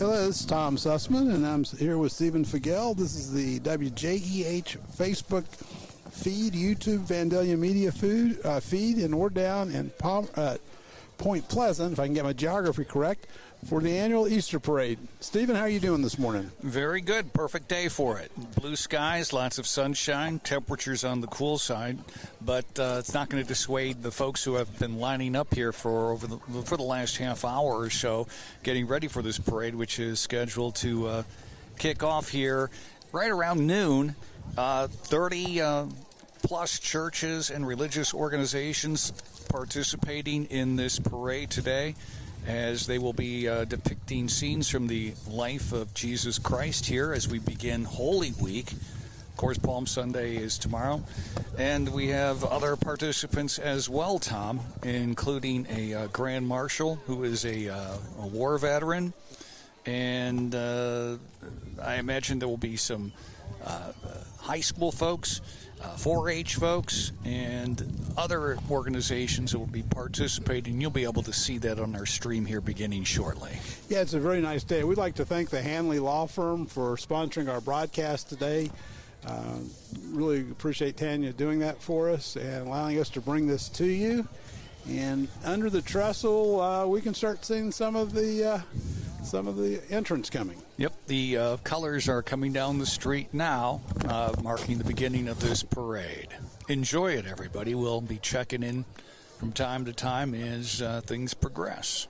Hello, this is Tom Sussman, and I'm here with Stephen Fagel. This is the WJEH Facebook feed, YouTube Vandalia Media feed, and we're down in Point Pleasant, if I can get my geography correct, for the annual Easter Parade. Stephen, how are you doing this morning? Very good. Perfect day for it. Blue skies, lots of sunshine, temperatures on the cool side, but it's not going to dissuade the folks who have been lining up here for the last half hour or so, getting ready for this parade, which is scheduled to kick off here right around noon. 30 plus churches and religious organizations participating in this parade today, as they will be depicting scenes from the life of Jesus Christ here as we begin Holy Week. Of course, Palm Sunday is tomorrow. And we have other participants as well, Tom, including a Grand Marshal who is a war veteran. And I imagine there will be some high school folks, 4-H folks, and other organizations that will be participating. You'll be able to see that on our stream here beginning shortly. Yeah, it's a very nice day. We'd like to thank the Hanley Law Firm for sponsoring our broadcast today. Really appreciate Tanya doing that for us and allowing us to bring this to you. And under the trestle, we can start seeing some of the entrance coming. Yep, the colors are coming down the street now, marking the beginning of this parade. Enjoy it, everybody. We'll be checking in from time to time as things progress.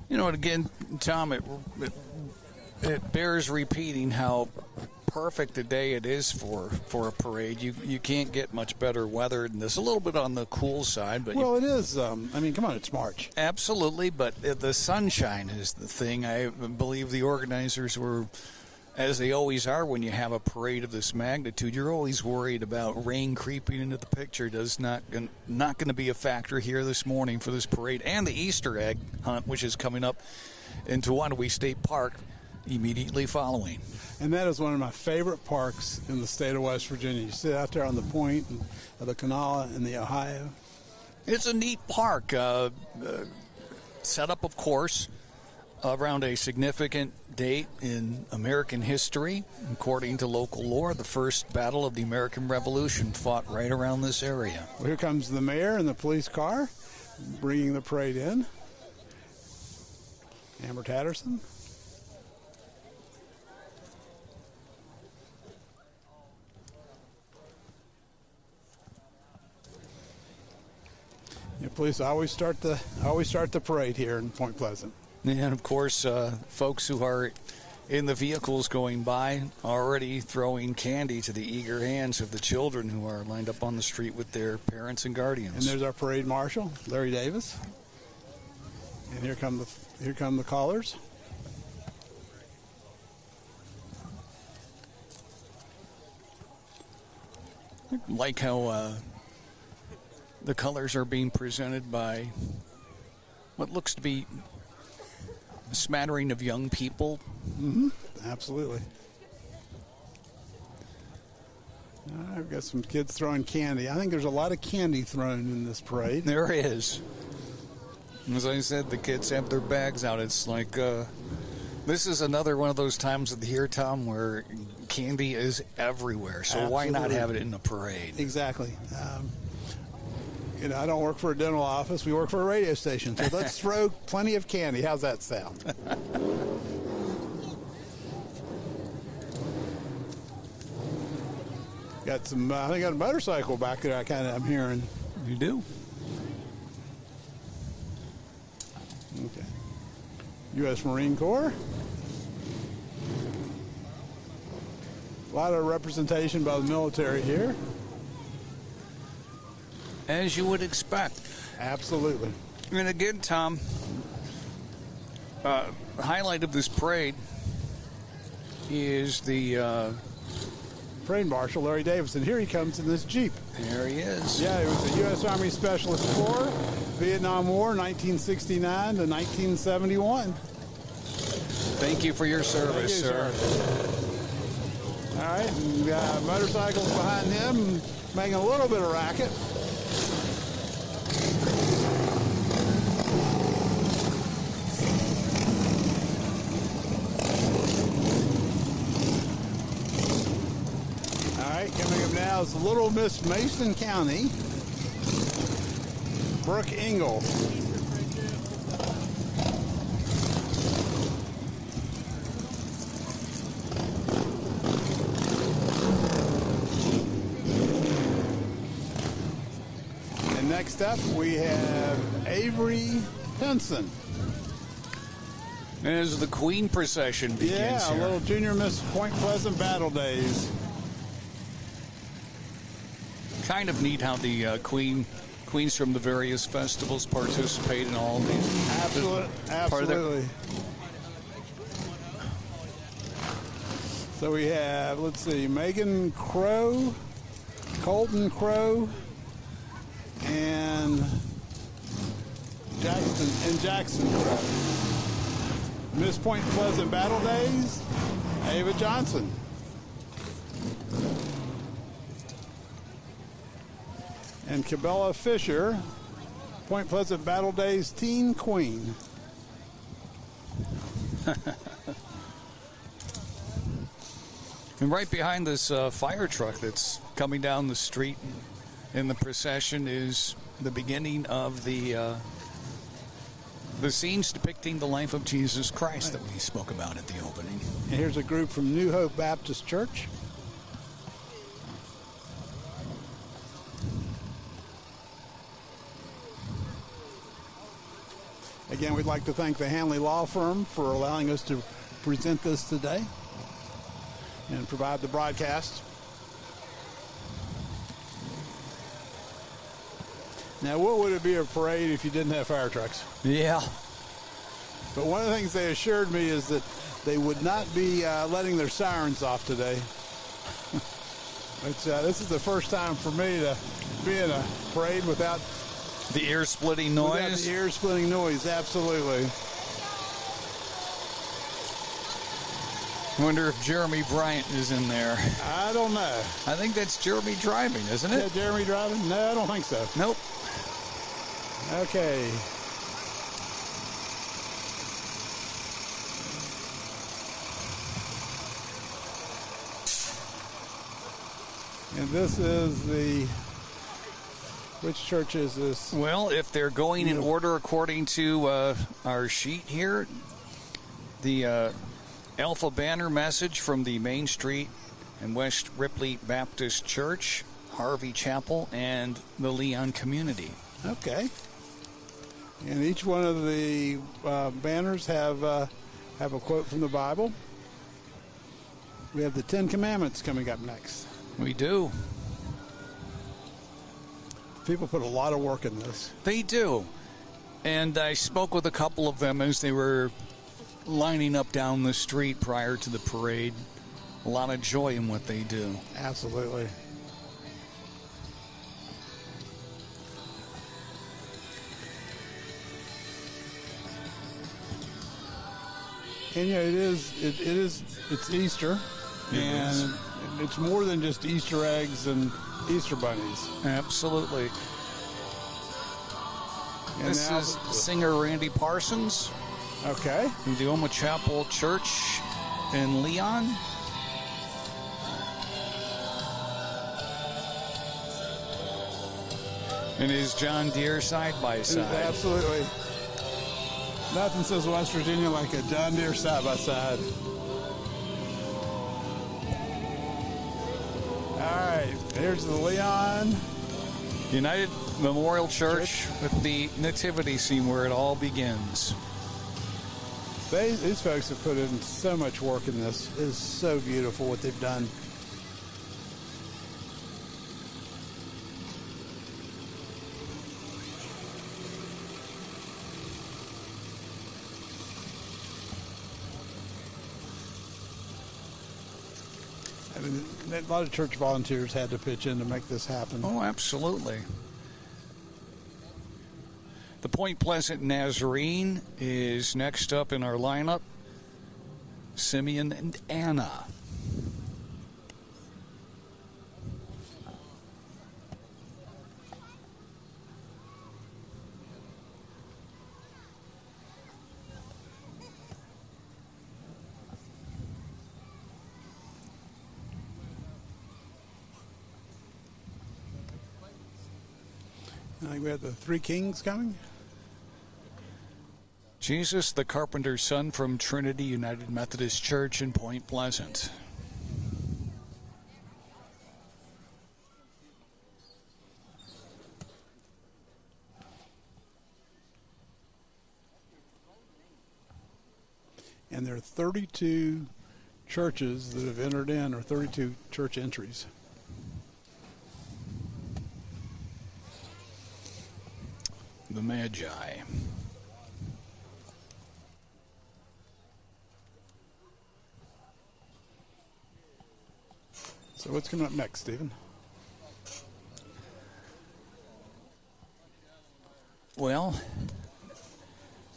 You know, and again, Tom, it bears repeating how perfect a day it is for a parade. You can't get much better weather than this. A little bit on the cool side, but well, it is. I mean, come on, it's March. Absolutely, but the sunshine is the thing. I believe the organizers were, as they always are when you have a parade of this magnitude, you're always worried about rain creeping into the picture. Does not going to be a factor here this morning for this parade and the Easter egg hunt, which is coming up in Tewanawee State Park immediately following. And that is one of my favorite parks in the state of West Virginia. You sit out there on the point of the Kanawha and the Ohio. It's a neat park, set up, of course, around a significant date in American history. According to local lore, the first battle of the American Revolution fought right around this area. Well, here comes the mayor and the police car bringing the parade in. Amber Tatterson. Yeah, police always start the parade here in Point Pleasant. And, of course, folks who are in the vehicles going by already throwing candy to the eager hands of the children who are lined up on the street with their parents and guardians. And there's our parade marshal, Larry Davis. And here come the callers. Like how the colors are being presented by what looks to be a smattering of young people. Mm-hmm. Absolutely. I've got some kids throwing candy. I think there's a lot of candy thrown in this parade. There is. As I said, the kids have their bags out. It's like this is another one of those times of the year, Tom, where candy is everywhere. So Absolutely. Why not have it in the parade? Exactly. I don't work for a dental office. We work for a radio station. So let's throw plenty of candy. How's that sound? Got some, I think I got a motorcycle back there I'm hearing. You do? Okay. U.S. Marine Corps. A lot of representation by the military here. As you would expect. Absolutely. And again, Tom, the highlight of this parade is the Parade Marshal Larry Davidson. Here he comes in this Jeep. There he is. Yeah, he was a U.S. Army Special Explorer, Vietnam War, 1969 to 1971. Thank you for your service, Thank you, sir. All right, and motorcycles behind him making a little bit of racket. Coming up now is Little Miss Mason County, Brooke Engel. And next up we have Avery Henson. As the Queen procession begins Yeah, here. a little Junior Miss Point Pleasant Battle Days. Kind of neat how the queens from the various festivals participate in all of these. Absolutely. So we have, let's see, Megan Crow, Colton Crow, and Jackson Crow. Miss Point Pleasant Battle Days, Ava Johnson. And Cabela Fisher, Point Pleasant Battle Days Teen Queen. And right behind this fire truck that's coming down the street in the procession is the beginning of the scenes depicting the life of Jesus Christ that we spoke about at the opening. And here's a group from New Hope Baptist Church. Again, we'd like to thank the Hanley Law Firm for allowing us to present this today and provide the broadcast. Now, what would it be a parade if you didn't have fire trucks? Yeah. But one of the things they assured me is that they would not be letting their sirens off today. This is the first time for me to be in a parade without the ear-splitting noise. Without the ear-splitting noise, absolutely. I wonder if Jeremy Bryant is in there. I don't know. I think that's Jeremy driving, isn't it? Yeah, Jeremy driving? No, I don't think so. Nope. Okay. And this is the... Which church is this? Well, if they're going in order according to our sheet here, the Alpha Banner message from the Main Street and West Ripley Baptist Church, Harvey Chapel, and the Leon Community. Okay. And each one of the banners have a quote from the Bible. We have the Ten Commandments coming up next. We do. People put a lot of work in this. They do. And I spoke with a couple of them as they were lining up down the street prior to the parade. A lot of joy in what they do. Absolutely. And yeah, it's Easter, and it's more than just Easter eggs and Easter bunnies. Absolutely. And this is singer Randy Parsons. Okay. From the Oma Chapel Church in Leon. And his John Deere side by side. Absolutely. Nothing says West Virginia like a John Deere side by side. All right, here's the Leon United Memorial Church with the nativity scene where it all begins. These folks have put in so much work in this. It is so beautiful what they've done. I mean, A lot of church volunteers had to pitch in to make this happen. Oh, absolutely. The Point Pleasant Nazarene is next up in our lineup. Simeon and Anna. I think we have the Three Kings coming. Jesus, the carpenter's son from Trinity United Methodist Church in Point Pleasant. And there are 32 churches that have entered in, or 32 church entries. The Magi. So what's coming up next, Stephen? Well,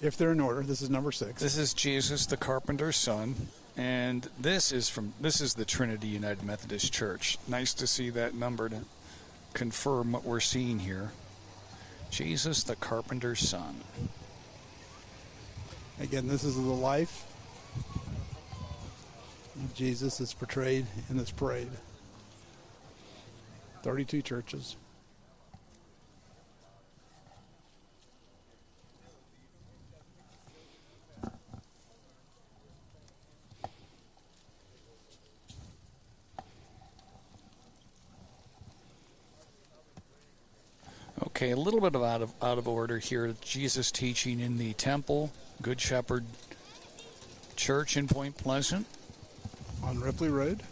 if they're in order, this is number 6. This is Jesus, the carpenter's son, and this is the Trinity United Methodist Church. Nice to see that number to confirm what we're seeing here. Jesus, the carpenter's son. Again, this is the life of Jesus is portrayed in this parade. 32 churches. Okay, a little bit of out of order here. Jesus teaching in the temple, Good Shepherd Church in Point Pleasant. On Ripley Road.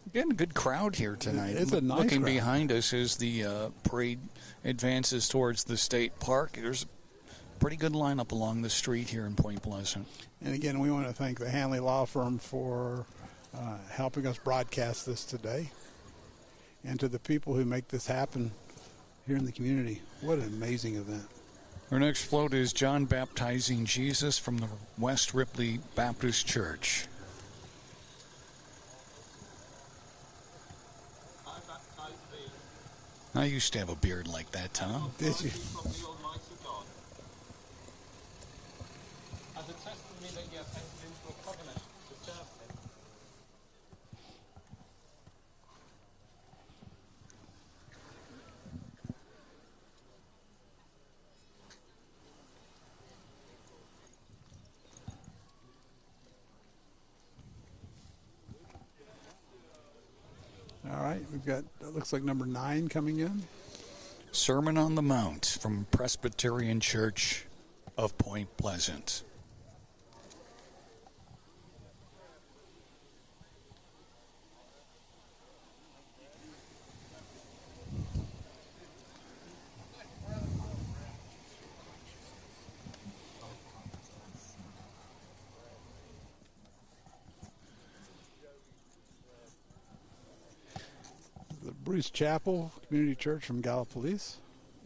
Again, a good crowd here tonight. It's a nice Looking crowd. behind us as the parade advances towards the state park. There's a pretty good lineup along the street here in Point Pleasant. And again, we want to thank the Hanley Law Firm for helping us broadcast this today. And to the people who make this happen here in the community. What an amazing event. Our next float is John Baptizing Jesus from the West Ripley Baptist Church. I used to have a beard like that, Tom. Did you? As a testimony that you have entered into a covenant to serve him. All right, we've got, it looks like number 9 coming in. Sermon on the Mount from Presbyterian Church of Point Pleasant. The Bruce Chapel Community Church from Gallipolis,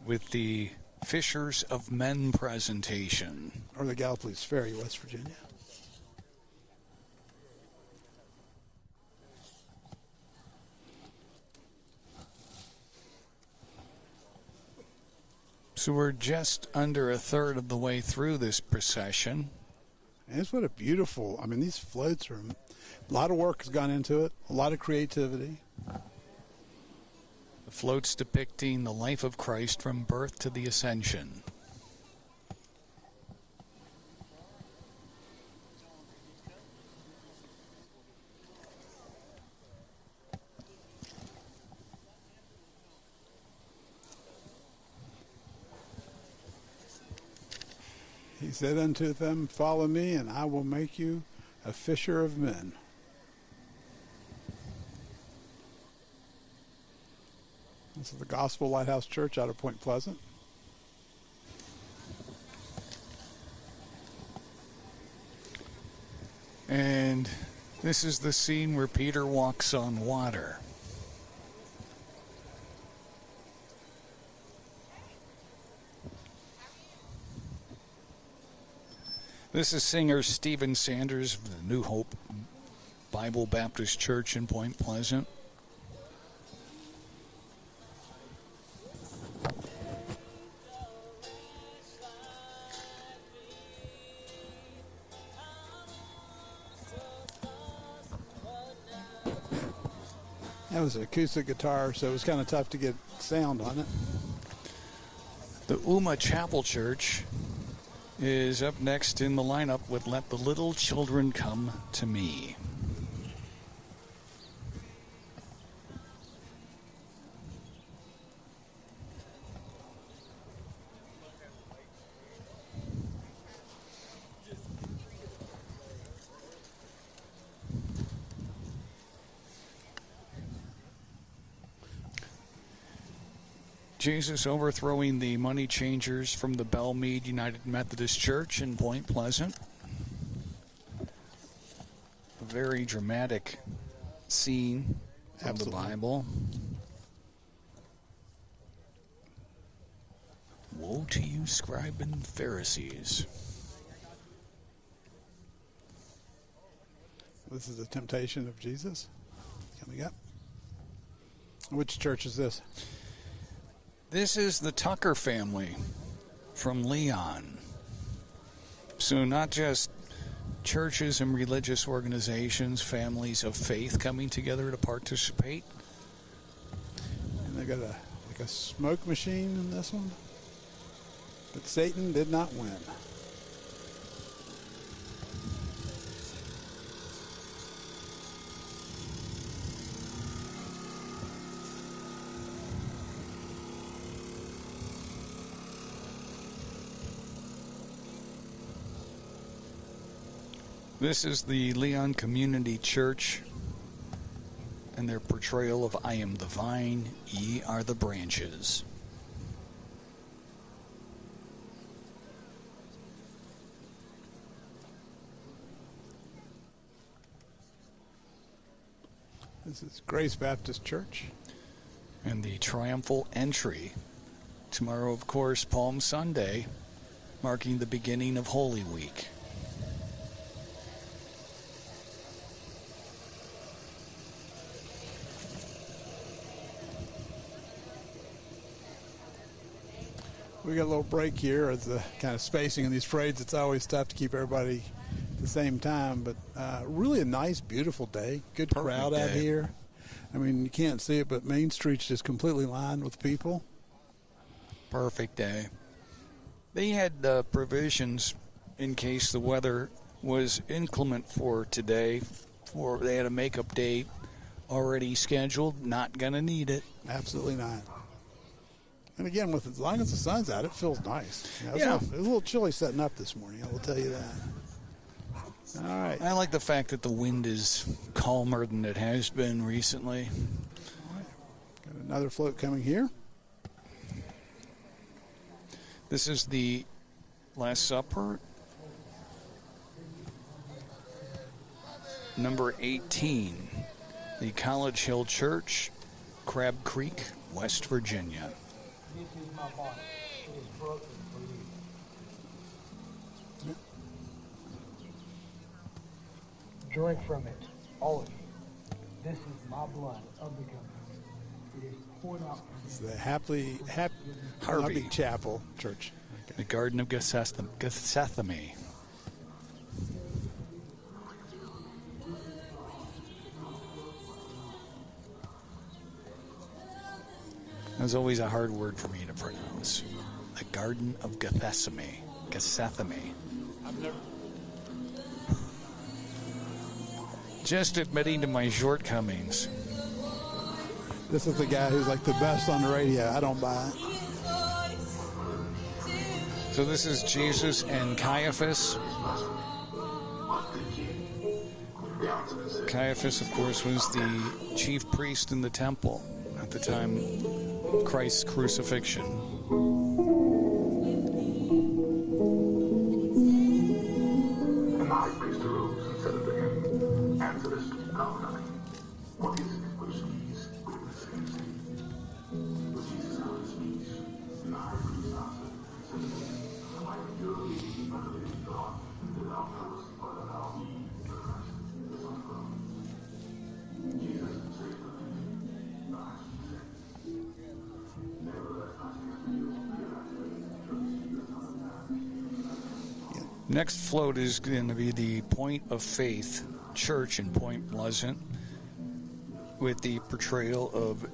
With the Fishers of Men presentation. or the Gallipolis Ferry, West Virginia. So we're just under a third of the way through this procession. And it's what a beautiful, I mean, these floats are, a lot of work has gone into it, a lot of creativity. The floats depicting the life of Christ from birth to the ascension. He said unto them, follow me, and I will make you a fisher of men. This is the Gospel Lighthouse Church out of Point Pleasant. And this is the scene where Peter walks on water. This is singer Stephen Sanders of the New Hope Bible Baptist Church in Point Pleasant. That was an acoustic guitar, so it was kind of tough to get sound on it. The Uma Chapel Church is up next in the lineup with Let the Little Children Come to Me. Jesus overthrowing the money changers from the Belmead United Methodist Church in Point Pleasant. A very dramatic scene of the Bible. Woe to you, scribe and Pharisees. This is the temptation of Jesus coming up. Which church is this? This is the Tucker family from Leon. So not just churches and religious organizations, families of faith coming together to participate. And they got a smoke machine in this one. But Satan did not win. This is the Leon Community Church and their portrayal of I am the vine, ye are the branches. This is Grace Baptist Church. And the triumphal entry. Tomorrow, of course, Palm Sunday, marking the beginning of Holy Week. We got a little break here as the kind of spacing in these parades. It's always tough to keep everybody at the same time, but really a nice, beautiful day. Good crowd out here. I mean, you can't see it, but Main Street's just completely lined with people. Perfect day. They had provisions in case the weather was inclement for today. They had a makeup date already scheduled. Not going to need it. Absolutely not. And again, with as long as the sun's out, it feels nice. It was a little chilly setting up this morning, I will tell you that. All right. I like the fact that the wind is calmer than it has been recently. All right. Got another float coming here. This is the Last Supper. Number 18, the College Hill Church, Crab Creek, West Virginia. This is my body. It is broken for you. Drink from it, all of you. This is my blood of the covenant. It is poured out for you. It's the Harvey Chapel Church. Okay. The Garden of Gethsemane. That's always a hard word for me to pronounce. The Garden of Gethsemane. Gethsemane. I've never. Just admitting to my shortcomings. This is the guy who's like the best on the radio. I don't buy it. So this is Jesus and Caiaphas. Caiaphas, of course, was the chief priest in the temple at the time of Christ's crucifixion. And the high priest arose and said unto him, Next float is going to be the Point of Faith Church in Point Pleasant, with the portrayal of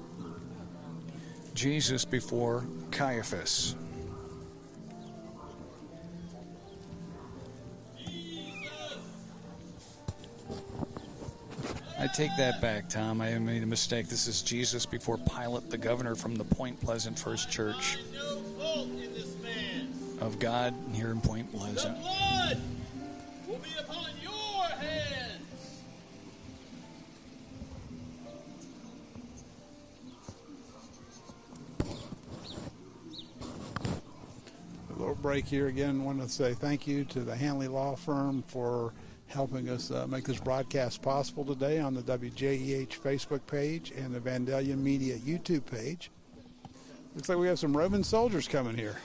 Jesus before Caiaphas. I take that back, Tom. I made a mistake. This is Jesus before Pilate, the governor from the Point Pleasant First Church of God here in Point Pleasant. The blood will be upon your hands. A little break here again. I want to say thank you to the Hanley Law Firm for helping us make this broadcast possible today on the WJEH Facebook page and the Vandalia Media YouTube page. Looks like we have some Roman soldiers coming here.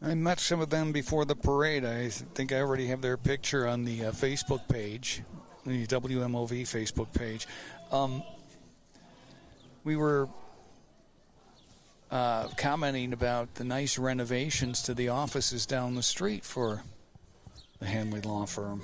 I met some of them before the parade. I think I already have their picture on the Facebook page, the WMOV Facebook page. We were commenting about the nice renovations to the offices down the street for the Hanley Law Firm.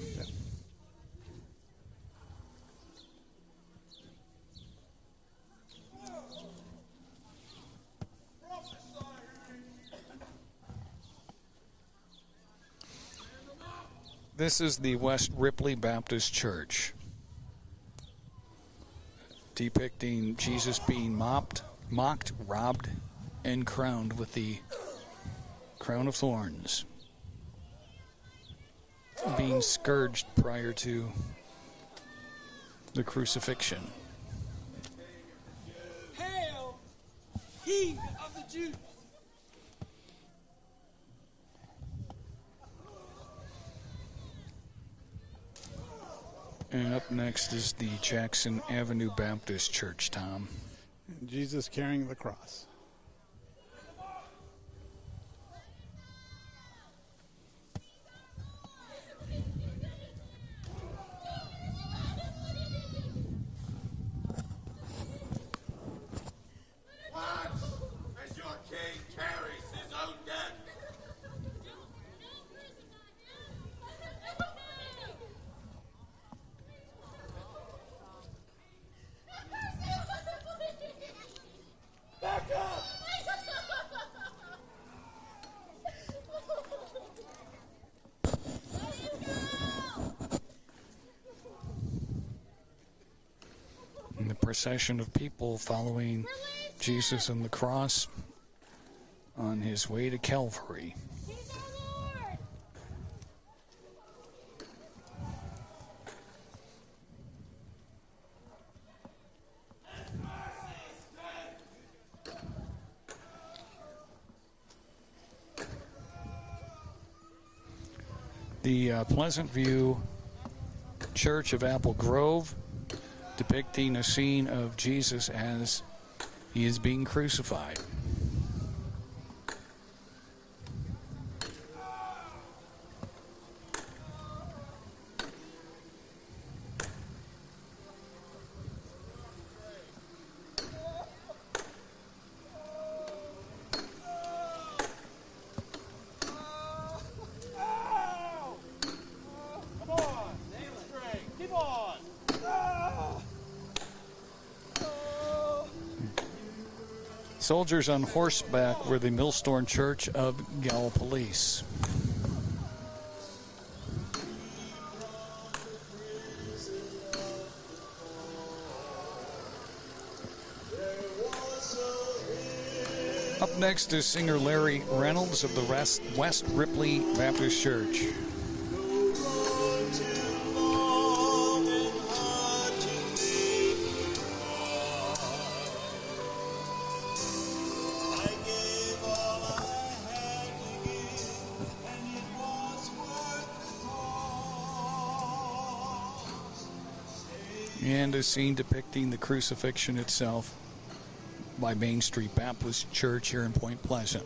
This is the West Ripley Baptist Church, depicting Jesus being mocked, robbed, and crowned with the crown of thorns, being scourged prior to the crucifixion. Hail, King of the Jews! And up next is the Jackson Avenue Baptist Church, Tom. And Jesus carrying the cross. Watch as your king carries his own death. Back up! And the procession of people following Jesus on the cross on his way to Calvary. The Pleasant View Church of Apple Grove, depicting a scene of Jesus as he is being crucified. Come on, stay straight. Keep on. Soldiers on horseback were the Millstone Church of Gallipolis. Up next is singer Larry Reynolds of the West Ripley Baptist Church. And a scene depicting the crucifixion itself by Main Street Baptist Church here in Point Pleasant.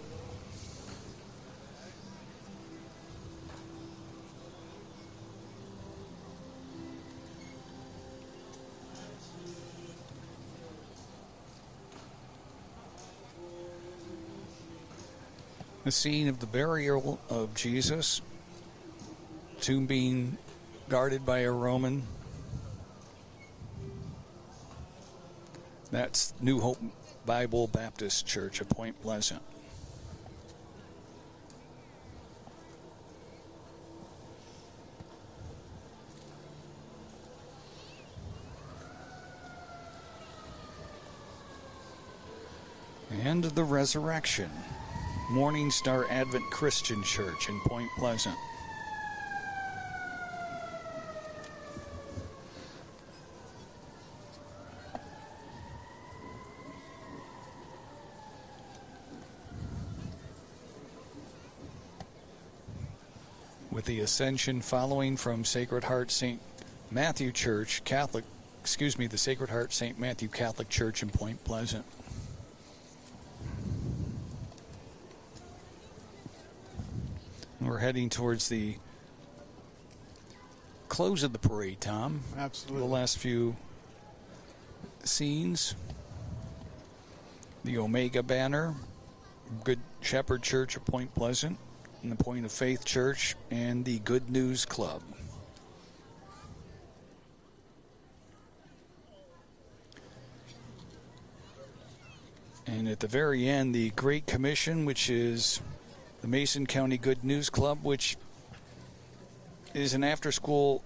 The scene of the burial of Jesus, tomb being guarded by a Roman. That's New Hope Bible Baptist Church of Point Pleasant. And the resurrection. Morning Star Advent Christian Church in Point Pleasant. With the Ascension following from Sacred Heart St. Matthew Church, the Sacred Heart St. Matthew Catholic Church in Point Pleasant. We're heading towards the close of the parade, Tom. Absolutely. The last few scenes. The Omega banner, Good Shepherd Church of Point Pleasant, and the Point of Faith Church, and the Good News Club. And at the very end, the Great Commission, which is the Mason County Good News Club, which is an after-school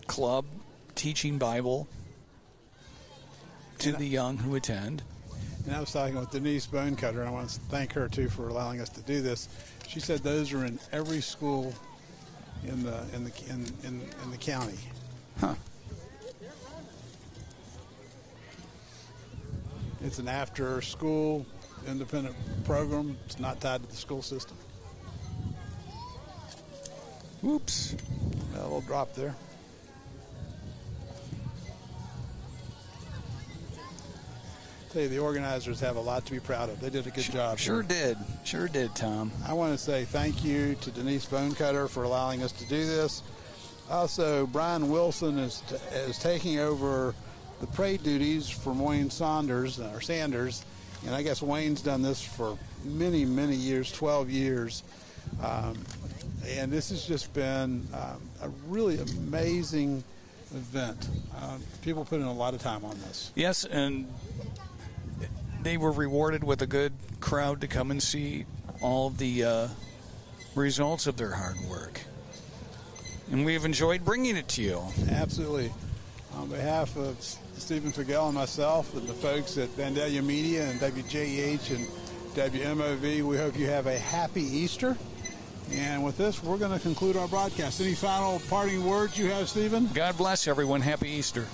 club teaching Bible to the young who attend. And I was talking with Denise Bonecutter, and I want to thank her too for allowing us to do this. She said those are in every school in the county. Huh. It's an after-school independent program. It's not tied to the school system. Whoops. A little drop there. Tell you, the organizers have a lot to be proud of. They did a good job. Sure here. did, Tom. I want to say thank you to Denise Bonecutter for allowing us to do this. Also, Brian Wilson is taking over the parade duties for Wayne Sanders, and I guess Wayne's done this for many, many years, 12 years. And this has just been a really amazing event. People put in a lot of time on this. Yes, and they were rewarded with a good crowd to come and see all the results of their hard work. And we've enjoyed bringing it to you. Absolutely. On behalf of Stephen Figel and myself and the folks at Vandalia Media and WJEH and WMOV, we hope you have a happy Easter. And with this, we're going to conclude our broadcast. Any final parting words you have, Stephen? God bless everyone. Happy Easter.